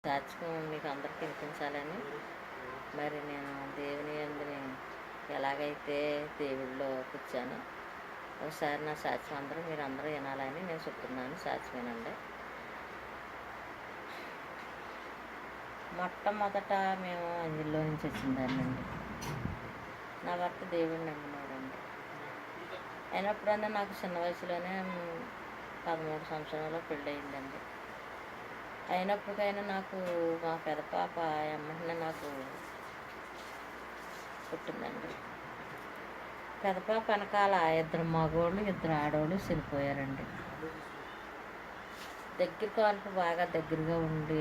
సాక్ష్యం మీకు అందరికీ వినిపించాలని మరి నేను దేవుని యందుని ఎలాగైతే దేవుళ్ళో కూర్చానో ఒకసారి నా సాక్ష్యం మీరు అందరూ వినాలని నేను చెప్తున్నాను. సాక్ష్యమేనండి. మొట్టమొదట మేము అంజల్లో నుంచి వచ్చిందానండి. నా భర్త దేవుడిని నమ్మినాడండి. అయినప్పుడన్నా నాకు చిన్న వయసులోనే 13 సంవత్సరాల్లో పెళ్ళి అయిందండి. అయినప్పటికైనా నాకు మా పెద్ద పాప ఎమ్మటనే నాకు పుట్టిందండి. పెద్ద పాప వెనకాల 2 మగవాళ్ళు 2 ఆడవాళ్ళు చనిపోయారండి. దగ్గర కానుక బాగా దగ్గరగా ఉండి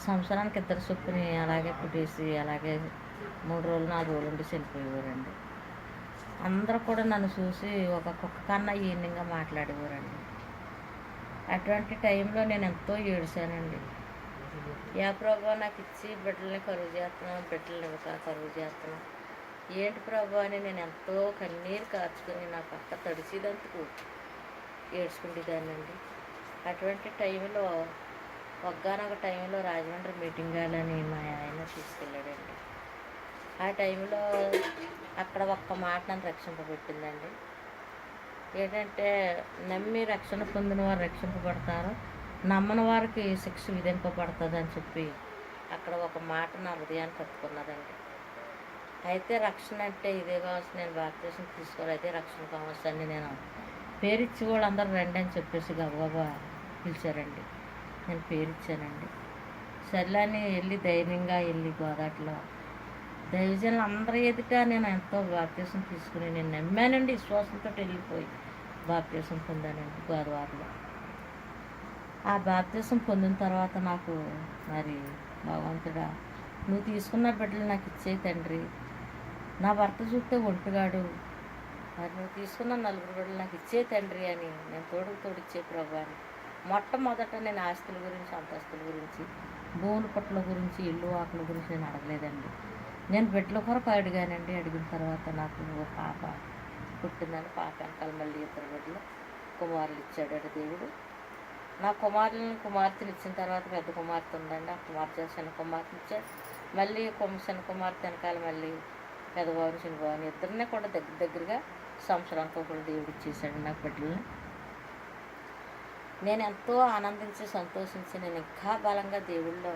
సంవత్సరానికి 2 చొప్పుని అలాగే పుట్టేసి అలాగే 3 రోజులు 4 రోజులు ఉండి చనిపోయేవారండి. అందరూ కూడా నన్ను చూసి ఒక కుక్క కన్నా ఈయనంగా మాట్లాడేవారండి. అటువంటి టైంలో నేను ఎంతో ఏడిశానండి. యా ప్రభా నాకు ఇచ్చి బిడ్డల్ని కరువు చేస్తున్నాం, బిడ్డల్ని కరువు చేస్తున్నాం, ఏంటి ప్రభా అని నేను ఎంతో కన్నీరు కార్చుకొని నా పక్క తడిసిదందుకు ఏడ్చుకుంటేదానండి. అటువంటి టైంలో ఒక్కనొక టైంలో రాజమండ్రి మీటింగ్ అని మా ఆయన తీసుకెళ్ళాడండి. ఆ టైంలో అక్కడ ఒక్క మాట నన్ను రక్షింపబెట్టిందండి. ఏంటంటే నమ్మి రక్షణ పొందిన వారు రక్షింపబడతారు, నమ్మని వారికి శిక్ష విధింపబడుతుంది అని చెప్పి అక్కడ ఒక మాట నా హృదయాన్ని కట్టుకున్నదండి. అయితే రక్షణ అంటే ఇదే కావచ్చు, నేను బాప్తిసం తీసుకోవాలి, అయితే రక్షణ కావచ్చు అని నేను పేరిచ్చి కూడా అందరూ రండి అని చెప్పేసి గబగబా పిలిచారండి. నేను పేరిచ్చానండి. సర్లేని వెళ్ళి ధైర్యంగా వెళ్ళి గోదాట్లో దైవజనులు అందరి ఎదుట నేను ఎంతో బాప్తిసం తీసుకుని నేను నమ్మానండి. విశ్వాసంతో వెళ్ళిపోయి బాప్తిసం పొందానండి గోదావరిలో. ఆ బాప్తిసం పొందిన తర్వాత నాకు మరి భగవంతుడా నువ్వు తీసుకున్న బిడ్డలు నాకు ఇచ్చే తండ్రి, నా భర్త చూస్తే ఒంటిగాడు, మరి నువ్వు తీసుకున్న 4 బిడ్డలు నాకు ఇచ్చే తండ్రి అని నేను తోడిచ్చే ప్రభు అని మొట్టమొదట నేను ఆస్తుల గురించి అంతస్తుల గురించి భూముల పట్ల గురించి ఇల్లు ఆకుల గురించి నేను అడగలేదండి. నేను బిడ్డల కొరకు అడిగానండి. అడిగిన తర్వాత నాకు ఒక పాప పుట్టిందని పాప వెనకాల మళ్ళీ 2 బిడ్డలు కుమారులు ఇచ్చాడు దేవుడు. నా కుమార్తెని ఇచ్చిన తర్వాత పెద్ద కుమార్తె ఉందండి. ఆ కుమార్తె చిన్న కుమార్తెని ఇచ్చాడు. మళ్ళీ చిన్న కుమార్తె వెనకాల మళ్ళీ పెద్దబాబుని చిన్నబాబుని ఇద్దరినే కూడా దగ్గరగా సంవత్సరానికి ఒకరు దేవుడు ఇచ్చేసాడు నాకు బిడ్డలని. నేను ఎంతో ఆనందించి సంతోషించి నేను ఇంకా బలంగా దేవుళ్ళో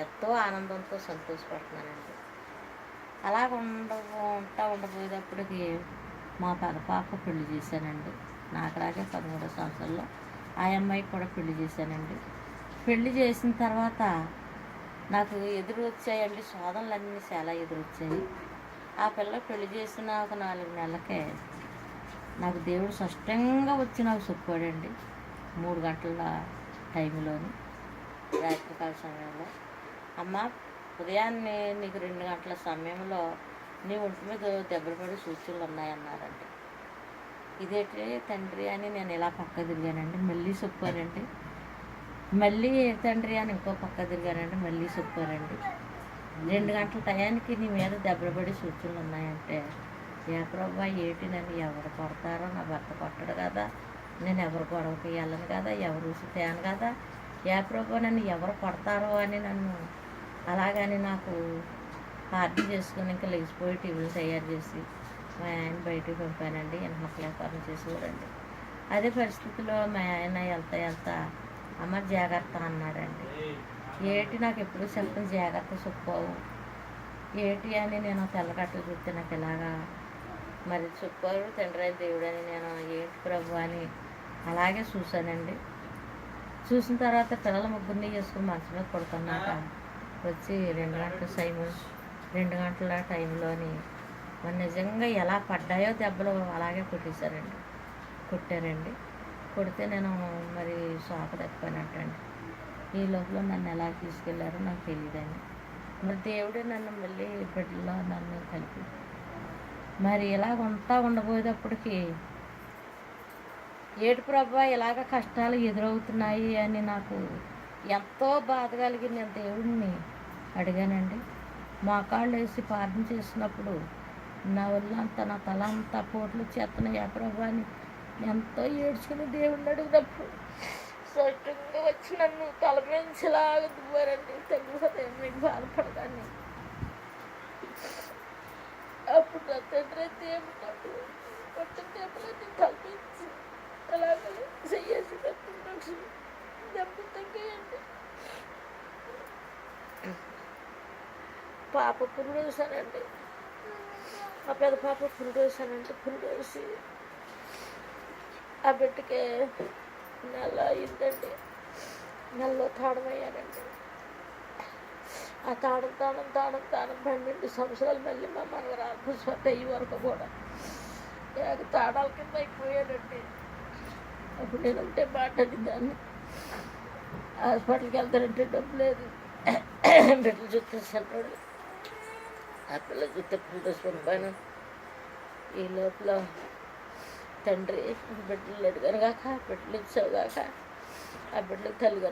ఎంతో ఆనందంతో సంతోషపడుతున్నానండి. అలాగ ఉండబోయేటప్పటికి మా పెద్ద పాప పెళ్లి చేశానండి. నాకులాగే 13 సంవత్సరాల్లో ఆ అమ్మాయికి కూడా పెళ్లి చేశానండి. పెళ్లి చేసిన తర్వాత నాకు ఎదురు వచ్చాయండి, శోధనలన్నీ చాలా ఎదురొచ్చాయి. ఆ పిల్ల పెళ్లి చేసిన ఒక 4 నెలలకే నాకు దేవుడు స్పష్టంగా వచ్చి నాకు చెప్పాడండి. 3 గంటల టైంలోని రాత్రికాల సమయంలో, అమ్మ ఉదయాన్నే నీకు 2 గంటల సమయంలో నీ ఒంటి మీద దెబ్బలు పడి సూచనలు ఉన్నాయన్నారండి. ఇదేంటి తండ్రి అని నేను ఇలా పక్క తిరిగానండి. మళ్ళీ చెప్పారండి. మళ్ళీ తండ్రి అని ఇంకో పక్క తిరిగానండి. మళ్ళీ చెప్పారండి. 2 గంటల టయానికి నీ మీద దెబ్బలు పడి సూచనలు ఉన్నాయంటే, ఏ ప్రభా ఏంటి నన్ను ఎవరు కొడతారో, నా భర్త కొట్టడు కదా, నేను ఎవరు గొడవకి వెళ్ళను కదా, ఎవరు రుచి తేను కదా, ఏ ప్రభా నన్ను ఎవరు కొడతారో అని నన్ను అలాగని నాకు ప్రార్థన చేసుకుని ఇంకా లేచిపోయి టీవీలు తయారు చేసి మా ఆయన బయటకు పంపానండి. ఎనమక్కల వ్యాపారం చేసేవారండి. అదే పరిస్థితిలో మా ఆయన వెళ్తా అమ్మ జాగ్రత్త అన్నాడండి. ఏటి నాకు ఎప్పుడు చెప్పిన జాగ్రత్త చెప్పావు ఏటి అని నేను తెల్లకట్టలు చూస్తే నాకు ఇలాగా మరి చెప్పారు తండ్రి అయిన దేవుడు అని నేను ఏంటి ప్రభు అని అలాగే చూశానండి. చూసిన తర్వాత పిల్లల ముగ్గురిని చేసుకుని మంచం మీద పడుకున్నాక వచ్చి 2 గంటల టైంలోని మరి నిజంగా ఎలా పడ్డాయో దెబ్బలు అలాగే కొట్టారండి. కొడితే నేను మరి షాక్ తప్పిపోయినట్టండి. ఈ లోపల నన్ను ఎలా తీసుకెళ్లారో నాకు తెలియదండి. మరి దేవుడే నన్ను మళ్ళీ బిడ్డలో నన్ను కలిపి మరి ఇలా ఉండబోయేటప్పటికి ఏడు ప్రభా ఇలాగ కష్టాలు ఎదురవుతున్నాయి అని నాకు ఎంతో బాధ కలిగి నేను దేవుడిని అడిగానండి. మోకాళ్ళు వేసి ప్రార్థన చేసినప్పుడు నా ఒళ్ళంతా నా తల అంతా పోట్లు చేస్తున్నాయి ఆ ప్రభా అని ఎంతో ఏడ్చుకుని దేవుడిని అడిగినప్పుడు స్పష్టంగా వచ్చి నన్ను తల మించిలాగా దువ్వారండి. తగ్గిపోతాయి మీకు బాధపడదాన్ని. అప్పుడు నా తండ్రి దేవుడు కొట్టిన దెబ్బలన్నీ తలపించి అలాగే చెయ్యేసి కట్టుకున్నాడు. దెబ్బ తగ్గాయండి. పాప పురుడు వేసానండి. ఆ పెద్ద పాప పురుడు వేసానండి. పురుడు వేసి ఆ బిడ్డకి నెల అయిందండి. నెలలో తాడమయ్యానండి. ఆ తాడం 12 సంవత్సరాలు మళ్ళీ మా మనవరాలు అయ్యే వరకు కూడా తాడాల కింద అయిపోయానండి. అప్పుడు నేను ఉంటే మాట్లాడిందాన్ని. హాస్పిటల్కి వెళ్తానంటే డబ్బు లేదు. బిడ్డలు చూస్తాను. ఆ పిల్ల చూస్తే పురుడు పైన ఈ లోపల తండ్రి బిడ్డలు అడిగాను కాక బిడ్డలు ఇచ్చావు కాక ఆ బిడ్డలకు తల్లిగా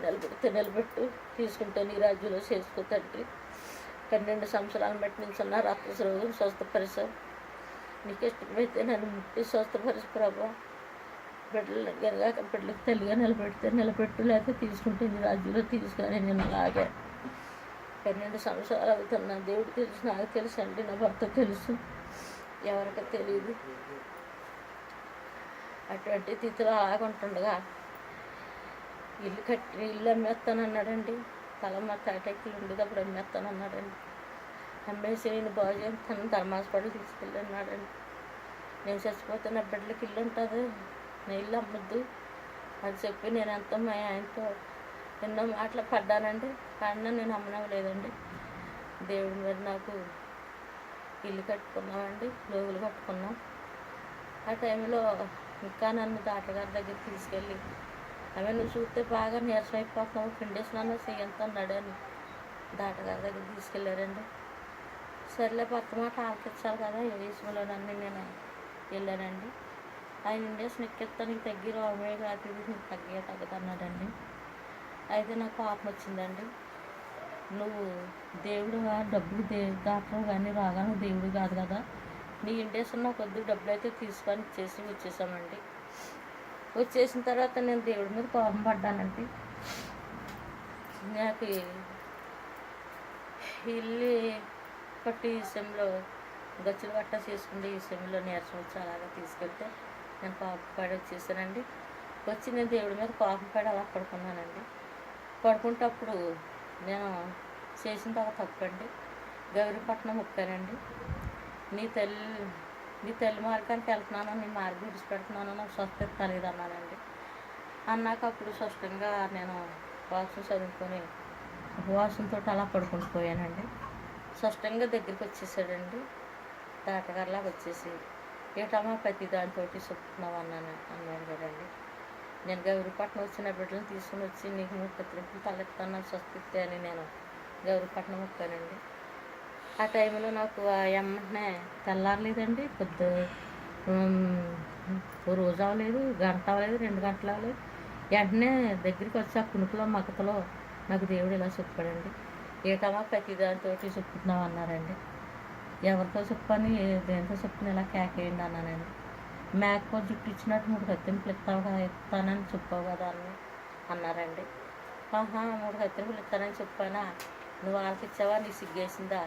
నిలబెట్టు తీసుకుంటే నీ రాజ్యంలో చేసుకో తండ్రి. 12 సంవత్సరాలు బట్టి నిల్చున్న రక్తస్రావం స్వస్థపరిచావు. నీకు ఇష్టమైతే నన్ను ముట్టి స్వస్థపరిచు ప్రభా. బిడ్డలు అడిగాను కాక బిడ్డలకు తల్లిగా నిలబెట్టు లేకపోతే తీసుకుంటే నీ రాజ్యంలో తీసుకొని నేను అలాగే 12 సంవత్సరాలు అవుతున్నా. దేవుడు తెలుసు, నాకు తెలుసు అండి, నా భర్త తెలుసు, ఎవరికీ తెలియదు. అటువంటి తిథిలో అలాగుంటుండగా ఇల్లు అమ్మేస్తానన్నాడండి. తలమ్మ తాటెక్కులు ఉండేటప్పుడు అమ్మేస్తానన్నాడండి. అమ్మేసి నేను బాగు చేస్తాను ధర్మాసపడి తీసుకెళ్ళన్నాడండి. నేను చచ్చిపోతే నా బిడ్డలకి ఇల్లు ఉంటుంది, నేను ఇల్లు అమ్మొద్దు అని చెప్పి నేను ఎంతో మా ఆయనతో ఎన్నో మాటలు పడ్డానండి. పడినా నేను అమ్మనవ్వలేదండి. దేవుడి మీద నాకు ఇల్లు కట్టుకున్నామండి, లోగులు కట్టుకున్నాం. ఆ టైంలో ఇంకా నన్ను డాక్టర్ గారి దగ్గర తీసుకెళ్ళి ఆమె నువ్వు చూస్తే బాగా నీరసం అయిపోతున్నావు, పిండేసినాను చెయ్యంతా అన్నాడని డాక్టర్ గారి దగ్గర తీసుకెళ్ళారండి. సర్లే భర్త మాట ఆలకించాలి కదా, ఏ విషయంలోనన్నీ నేను వెళ్ళానండి. ఆయన ఇండేషన్ ఎక్కిస్తా నీకు తగ్గి రోగమే కాదు, నీకు తగ్గదన్నాడండి. అయితే నాకు కోపం వచ్చిందండి. నువ్వు దేవుడు డబ్బులు డాక్టర్ కానీ రోగాలు దేవుడు కాదు కదా, నీ ఇండేషన్ నాకు వద్దు, డబ్బులు అయితే తీసుకొని వచ్చేసామండి. వచ్చేసిన తర్వాత నేను దేవుడి మీద కోపం పడ్డానండి. నాకు ఇల్లు పట్టి విషయంలో గచ్చులు గట్ట చేసుకుంటే ఈ విషయంలో నీరసం వచ్చి అలాగా తీసుకెళ్తే నేను కోపం పడి వచ్చేసానండి. వచ్చి నేను దేవుడి మీద కోపం పడి అలా పడుకున్నానండి. పడుకుంటప్పుడు నేను చేసింది ఒక తప్పండి. గౌరీపట్నం మొక్కానండి. నీ తల్లి మార్గానికి వెళ్తున్నాను, నీ మార్గం విడిచిపెడుతున్నాను, నాకు స్వస్థత కలిగదన్నానండి. అన్నాక అప్పుడు స్పష్టంగా నేను ఉపవాసం చదువుకొని ఉపవాసంతో అలా పడుకుంటూ పోయానండి. స్పష్టంగా దగ్గరికి వచ్చేసాడండి. తాటగారిలాగా వచ్చేసి ఏటమ్మా ప్రతి దానితో చెప్తున్నావు అన్నాడు కదండి. నేను గౌరీపట్నం వచ్చిన బిడ్డలను తీసుకుని వచ్చి నీకు 3 కత్తిరింపులు తలెత్తాను స్వస్థితే అని నేను గౌరీపట్నం మొక్కానండి. ఆ టైంలో నాకు వెంటనే తెల్లారలేదండి. ఓ రోజు అవ్వలేదు, గంట అవ్వలేదు, 2 గంటలు అవ్వలేదు. వెంటనే దగ్గరికి వచ్చి ఆ కునుకులో మగతలో నాకు దేవుడు ఇలా చెప్పాడండి. ఏటమ్మా ప్రతి దానితో చెప్పుతున్నావు అన్నారండి. ఎవరితో చెప్పని దేనితో చెప్పుకుని ఇలా కేకేయండి అన్నానండి. మేకపో జుట్టు ఇచ్చినట్టు 3 కత్తిరింపులు ఇస్తానని చెప్పావు కదా అని అన్నారండి. 3 కత్తిరింపులు ఇస్తానని చెప్పానా, నువ్వు వాళ్ళకి ఇచ్చావా, నీ సిగ్గేసిందా,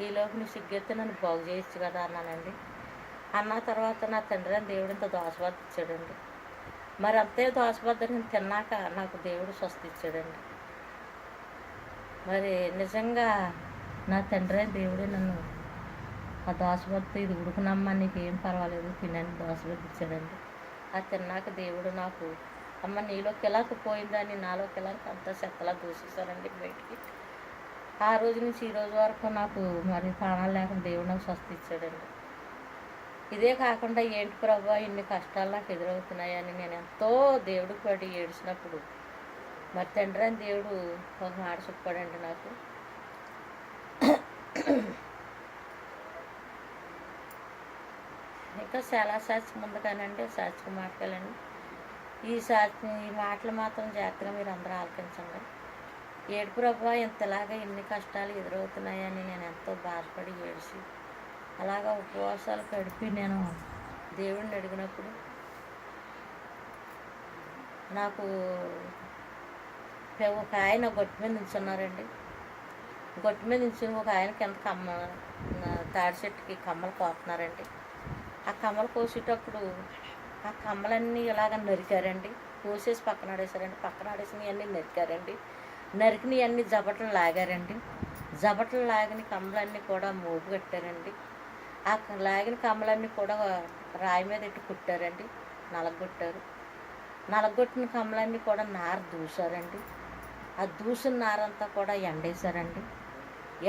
ఈలోపు నువ్వు సిగ్గెత్తే నన్ను బాగు చేయొచ్చు కదా అన్నానండి. అన్న తర్వాత నా తండ్రి అని దేవుడు ఇంత దోసబద్ద ఇచ్చాడండి. మరి అంతే దోసబద్ద నేను తిన్నాక నాకు దేవుడు స్వస్థ ఇచ్చాడండి. మరి నిజంగా నా తండ్రి దేవుడే నన్ను ఆ దోసబద్ద ఇది ఉడుకునమ్మా నీకు ఏం పర్వాలేదు తినని దోసబద్ద ఇచ్చాడండి. అది తిన్నాక దేవుడు నాకు అమ్మ నీలోకి ఎలాగ పోయిందని నాలోకి ఎలాగ అంతా చెత్తలా దూసేశారండి బయటికి. ఆ రోజు నుంచి ఈ రోజు వరకు నాకు మరి ప్రాణాలు లేకుండా దేవుడు నాకు స్వస్థ ఇచ్చాడండి. ఇదే కాకుండా ఏంటి ప్రభా ఇన్ని కష్టాలు నాకు ఎదురవుతున్నాయని నేను ఎంతో దేవుడికి పడి ఏడ్చినప్పుడు మరి తండ్రి అని దేవుడు ఒక మాట చెప్పాడండి నాకు. ఇంకా చాలా సాక్షి ఉంది కానండి, సాక్షికి మాట్లాడండి. ఈ మాటలు మాత్రం జాగ్రత్తగా మీరు అందరూ ఆలకించండి. ఏడు ప్రభా ఇంతలాగా ఎన్ని కష్టాలు ఎదురవుతున్నాయని నేను ఎంతో బాధపడి ఏడిచి అలాగా ఉపవాసాలు గడిపి నేను దేవుడిని అడిగినప్పుడు నాకు ఒక ఆయన గొట్టు మీద నిల్చున్నారండి. గొట్టు మీద నిల్చుని ఒక ఆయన కింద తాడి చెట్టుకి కమ్మలు కోస్తున్నారండి. ఆ కమ్మలు కోసేటప్పుడు ఆ కమ్మలన్నీ ఇలాగ నరికారండి. కోసేసి పక్కన ఆడేశారండి. పక్కన ఆడేసినవి అన్నీ నరికారండి. నరికినవి అన్నీ జబట్లు లాగారండి. జబట్లు లాగిన కమ్మలన్నీ కూడా మోపు కట్టారండి. ఆ లాగిన కమ్మలన్నీ కూడా రాయి మీద ఎట్టి కుట్టారండి. నలగొట్టారు. నలగొట్టిన కమ్మలన్నీ కూడా నార దూశారండి. ఆ దూసిన నారంతా కూడా ఎండేశారండి.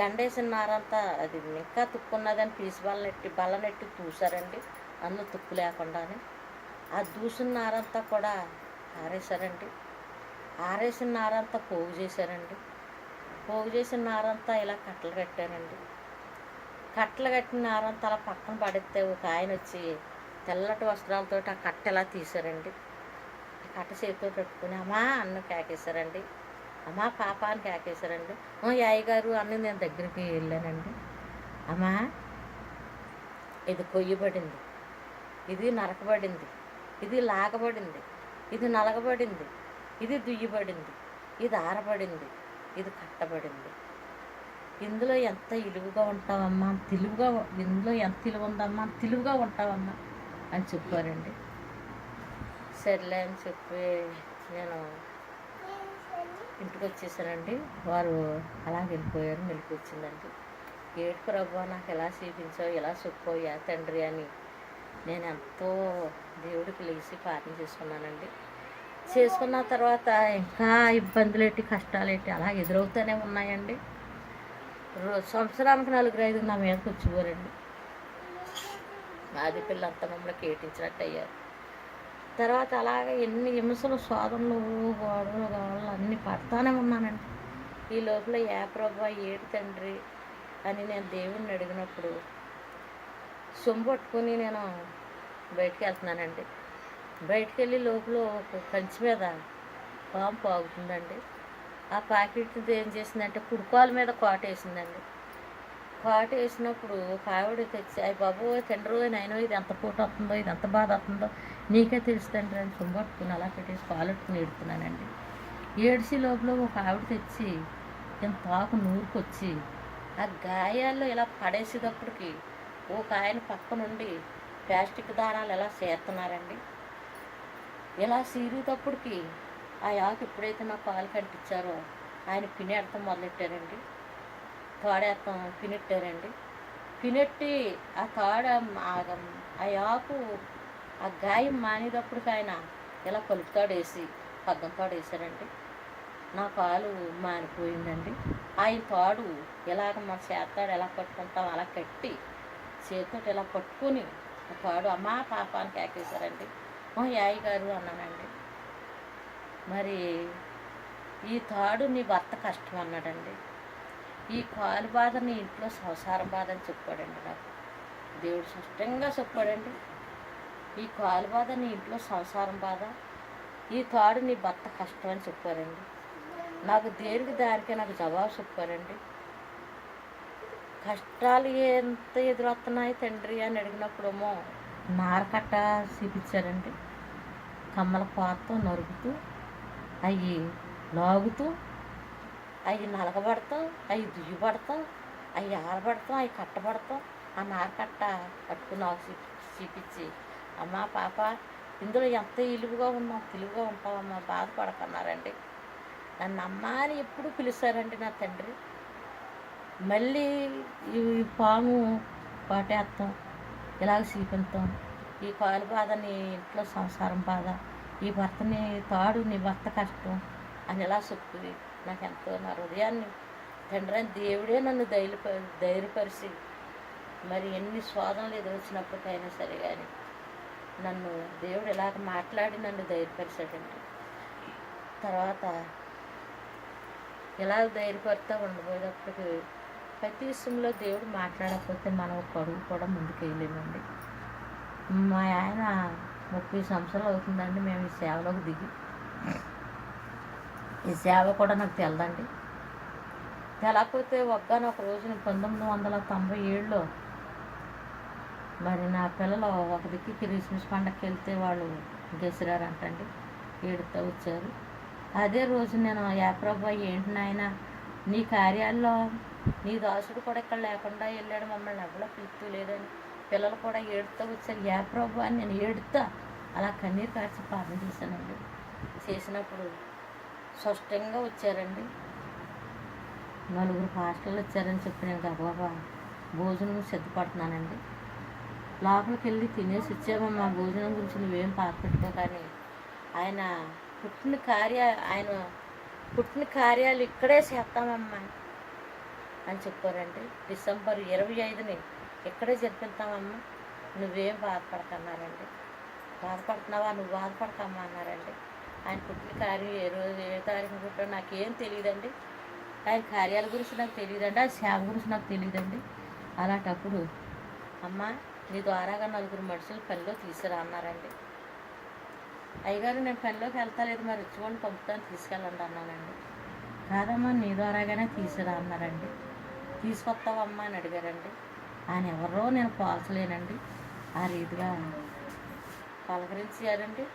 ఎండేసిన నారంతా అది ఇంకా తుక్కున్నదని పీసు బల్లనెట్టి దూశారండి. అందులో తుక్కు లేకుండానే ఆ దూసిన నారంతా కూడా ఆరేశారండి. ఆరేసిన నారంతా పోగు చేశారండి. పోగు చేసిన నారంతా ఇలా కట్టలు కట్టారండి. కట్టలు కట్టిన నారంతా అలా పక్కన పడితే ఒక ఆయన వచ్చి తెల్లటి వస్త్రాలతో ఆ కట్ట ఇలా తీశారండి. ఆ కట్ట చేతితో పెట్టుకుని అమ్మా అన్న కేకేశారండి. అమ్మా పాప అని కేకేశారండి. యాయి గారు అన్న నేను దగ్గరికి వెళ్ళానండి. అమ్మా ఇది కొయ్యబడింది, ఇది నరకబడింది, ఇది లాగబడింది, ఇది నలగబడింది, ఇది దుయ్యబడింది, ఇది ఆరబడింది, ఇది కట్టబడింది. ఇందులో ఎంత ఇలువుగా ఉంటావమ్మా ఇందులో ఎంత ఇలువ ఉందమ్మా తెలుగుగా ఉంటావమ్మా అని చెప్పారండి. సర్లే అని చెప్పి నేను ఇంటికి వచ్చేసానండి. వారు అలా వెళ్ళిపోయారు. మెలికి వచ్చిందండి. ఏడు ప్రభు నాకు ఎలా చూపించావు, ఎలా చెప్పావు తండ్రి అని నేను ఎంతో దేవుడికి లేచి ప్రార్థన చేసుకున్నానండి. చేసుకున్న తర్వాత ఇంకా ఇబ్బందులేంటి కష్టాలేంటి అలా ఎదురవుతూనే ఉన్నాయండి. సంవత్సరానికి 4-5 నా మీదకి వచ్చేవారండి. ఆది పిల్లంతా మమ్మల్ని కేటించినట్టు అయ్యారు. తర్వాత అలాగే ఎన్ని హింసలు శోధనలు గొడవలు గొడవలు అన్నీ పడతానే ఉన్నానండి. ఈ లోపల ప్రభు ఏడు తండ్రి అని నేను దేవుణ్ణి అడిగినప్పుడు సొమ్ము పట్టుకొని నేను బయటికి వెళ్తున్నానండి. బయటికి వెళ్ళి లోపల ఒక కంచి మీద పాము పాగుతుందండి. ఆ ప్యాకెట్ ఏం చేసిందంటే కుడుకోల మీద కోట వేసిందండి. కోట వేసినప్పుడు ఒక ఆవిడ తెచ్చి అయ్యి బాబు తండ్రి నైనో ఇది ఎంత పూట వస్తుందో, ఇది ఎంత బాధ వస్తుందో నీకే తెలుసు తండ్రి అని సొమ్ము పట్టుకుని అలా పెట్టేసి కాలెట్టుకుని ఏడుతున్నానండి. ఏడిసి లోపల ఒక ఆవిడ తెచ్చి ఇంత ఆకు నూరుకొచ్చి ఆ గాయాల్లో ఇలా పడేసేటప్పటికి ఒక ఆయన పక్క నుండి ప్లాస్టిక్ దారాలు ఎలా చేస్తున్నారండి. ఇలా సీరేటప్పటికి ఆ ఆకు ఎప్పుడైతే నా కాలు కంటించారో ఆయన పినెడతాం మొదలెట్టారండి. తోడేస్తాం పినెట్టారండి. పినెట్టి ఆ తోడ ఆ ఆకు ఆ గాయం మానేటప్పటికి ఆయన ఇలా కలుపుతాడేసి పగ్గంతాడు వేసారండి. నా కాలు మానిపోయిందండి. ఆయన తాడు ఇలాగ మన చేస్తాడు ఎలా పట్టుకుంటాం అలా కట్టి చేతితో ఇలా పట్టుకొని ఆ తాడు అమ్మా పాప అని కేకేశారండి. యాయి గారు అన్నానండి. మరి ఈ తాడు నీ భర్త కష్టం అన్నాడండి. ఈ కాలు బాధ నీ ఇంట్లో సంసారం బాధ అని చెప్పాడండి. నాకు దేవుడు స్పష్టంగా చెప్పాడండి. ఈ కాలు బాధ నీ ఇంట్లో సంసారం బాధ, ఈ తాడు నీ భర్త కష్టం అని చెప్పారండి. నాకు దేనికి దానికే నాకు జవాబు చెప్పారండి. కష్టాలు ఎంత ఎదురొస్తున్నాయి తండ్రి అని అడిగినప్పుడేమో నారకట్ట చూపించారండి. కమ్మల పాతతో నరుగుతూ అవి లాగుతూ అవి నలగబడతాం, అవి దుయ్యబడతాం, అవి ఆరబడతాం, అవి కట్టబడతాం. ఆ నారకట్ట పట్టుకుని నాకు చూపించి అమ్మా పాప ఇందులో ఎంత ఇలువుగా ఉన్నావు తెలుగుగా ఉంటావమ్మా బాధపడకన్నారండి. నన్ను అమ్మ అని ఎప్పుడు పిలుస్తారండి నా తండ్రి. మళ్ళీ ఈ పాము పాటేస్తాం, ఇలాగ చూపిస్తాం. ఈ కాలు బాధ నీ ఇంట్లో సంసారం బాధ, ఈ భర్తని తాడు నీ భర్త కష్టం అని ఇలా చెప్పి నాకు ఎంతో నా హృదయాన్ని తండ్రి అని దేవుడే నన్ను ధైర్యపరిచి మరి ఎన్ని శోధనలు ఎదురొచ్చినప్పటికైనా సరే కానీ నన్ను దేవుడు ఇలాగ మాట్లాడి నన్ను ధైర్యపరిచాడండి. తర్వాత ఇలా ధైర్యపరితో ఉండబోయేటప్పటికి ప్రతి విషయంలో దేవుడు మాట్లాడకపోతే మనం ఒక అడుగు కూడా ముందుకు వేయలేమండి. మా ఆయన 30 సంవత్సరాలు అవుతుందండి మేము ఈ సేవలోకి దిగి. ఈ సేవ కూడా నాకు తెలదండి. తెలకపోతే ఒక్కనొక రోజున 1997లో మరి నా పిల్లలు ఒక దిక్కు క్రిస్మస్ పండగకి వెళ్తే వాళ్ళు గెసిరారంటండి. ఏడుతో వచ్చారు. అదే రోజు నేను యాప్రభా ఏంటి నాయన నీ కార్యాల్లో నీ దాసుడు కూడా ఇక్కడ లేకుండా వెళ్ళాడు, మమ్మల్ని ఎవరో పిలుస్తూ లేదని పిల్లలు కూడా ఏడుతూ వచ్చారు. యాప్రభా అని నేను ఏడుతా అలా కన్నీరు కార్చి ప్రార్థన చేశానండి. చేసినప్పుడు స్పష్టంగా వచ్చారండి. 4 పాస్టర్లు వచ్చారని చెప్పి నేను గబగబా భోజనం సిద్ధపడుతున్నానండి. లోపలికి వెళ్ళి తినేసి వచ్చామమ్మా, భోజనం గురించి నువ్వేం పాపెట్టుకో, కానీ ఆయన పుట్టిన కార్యాలు ఇక్కడే చేస్తామమ్మా అని చెప్పారండి. డిసెంబర్ 25ని ఇక్కడే జరిపిస్తామమ్మా, నువ్వేం బాధపడకన్నారండి. బాధపడుతున్నావా, నువ్వు బాధపడకమ్మా అన్నారండి. ఆయన పుట్టిన కార్యం ఏ తారీఖు పుట్టాడో నాకేం తెలియదండి. ఆయన కార్యాల గురించి నాకు తెలియదండి, ఆ సేవ గురించి నాకు తెలియదండి. అలాంటప్పుడు అమ్మ నీ ద్వారాగా 4 మనుషులు పనిలో తీసుకురా అన్నారండి. అయ్యగారు నేను పనిలోకి వెళ్తలేదు, మరి వచ్చుకొని పంపుతాను తీసుకెళ్ళండి అన్నానండి. కాదమ్మా నీ ద్వారాగానే తీసుకురా అన్నారండి. తీసుకొస్తావమ్మా అని అడిగారండి. ఆయన ఎవరో నేను పోల్చలేనండి, ఆ రీతిగా పలకరించారండి.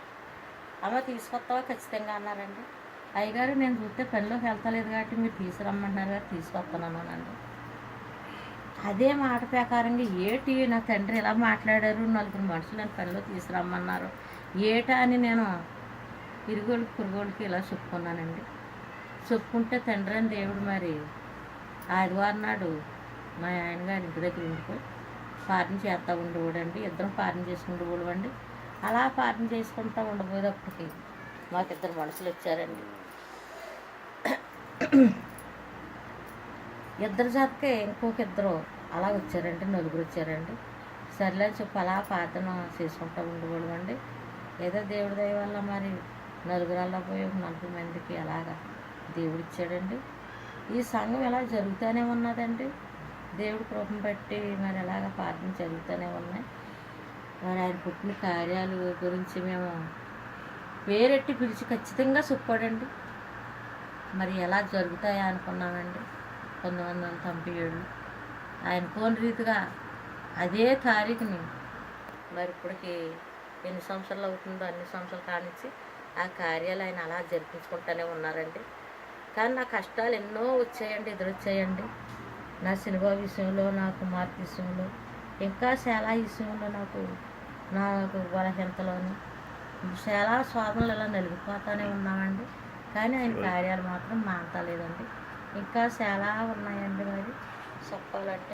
అమ్మ తీసుకొస్తావా ఖచ్చితంగా అన్నారండి. అయ్యగారు నేను చూస్తే పనిలోకి వెళ్తలేదు కాబట్టి మీరు తీసుకురమ్మంటున్నారు కాబట్టి తీసుకొస్తున్నానండి. అదే మాట ప్రకారంగా ఏటి నా తండ్రి ఇలా మాట్లాడారు, 4 మనుషులు నేను పనిలో తీసుకురమ్మన్నారు ఏటా అని నేను పురుగోళ్ళకి ఇలా చెప్పుకున్నానండి. చెప్పుకుంటే తండ్రి అని దేవుడు మరి ఆదివారం నాడు మా ఆయన గారి ఇంటి దగ్గర ఉండిపోయి పార్టీ చేస్తూ ఉండేవాడండి. ఇద్దరం పార్టీ చేసుకుంటూ పోవడండి. అలా పార్టీ చేసుకుంటూ ఉండబోయేటప్పటికి మాకు 2 మనుషులు వచ్చారండి. 2 జాతకే ఇంకొక 2 అలా వచ్చారండి, 4 వచ్చారండి. సర్లే అని చెప్పి అలా ప్రార్థన చేసుకుంటూ ఉండేవాళ్ళమండి. ఏదో దేవుడి దయ వల్ల మరి 4 అలా పోయి 40 మందికి అలాగా దేవుడు ఇచ్చాడండి. ఈ సంఘం ఎలా జరుగుతూనే ఉన్నదండి. దేవుడి కృపను బట్టి మరి అలాగ ప్రార్థన జరుగుతూనే ఉన్నాయి. మరి ఆయన పుట్టిన కార్యాలు గురించి మేము వేరెట్టి పిలిచి ఖచ్చితంగా చెప్పాడండి. మరి ఎలా జరుగుతాయా అనుకున్నామండి. 1997 ఆయన కోని రీతిగా అదే తారీఖుని మరి ఇప్పటికి ఎన్ని సంవత్సరాలు అవుతుందో అన్ని సంవత్సరాలు కానిచ్చి ఆ కార్యాలు ఆయన అలా జరిపించుకుంటూనే ఉన్నారండి. కానీ నా కష్టాలు ఎన్నో వచ్చాయండి, ఎదురొచ్చాయండి. నా సినిమా విషయంలో, నా కుమార్తె విషయంలో, ఇంకా చాలా విషయంలో నాకు బలహీనతలోని చాలా శోధనలు ఇలా నలిగిపోతూనే ఉన్నామండి. కానీ ఆయన కార్యాలు మాత్రం మానతలేదండి. ఇంకా చాలా ఉన్నాయండి మరి చెప్పాలంటే.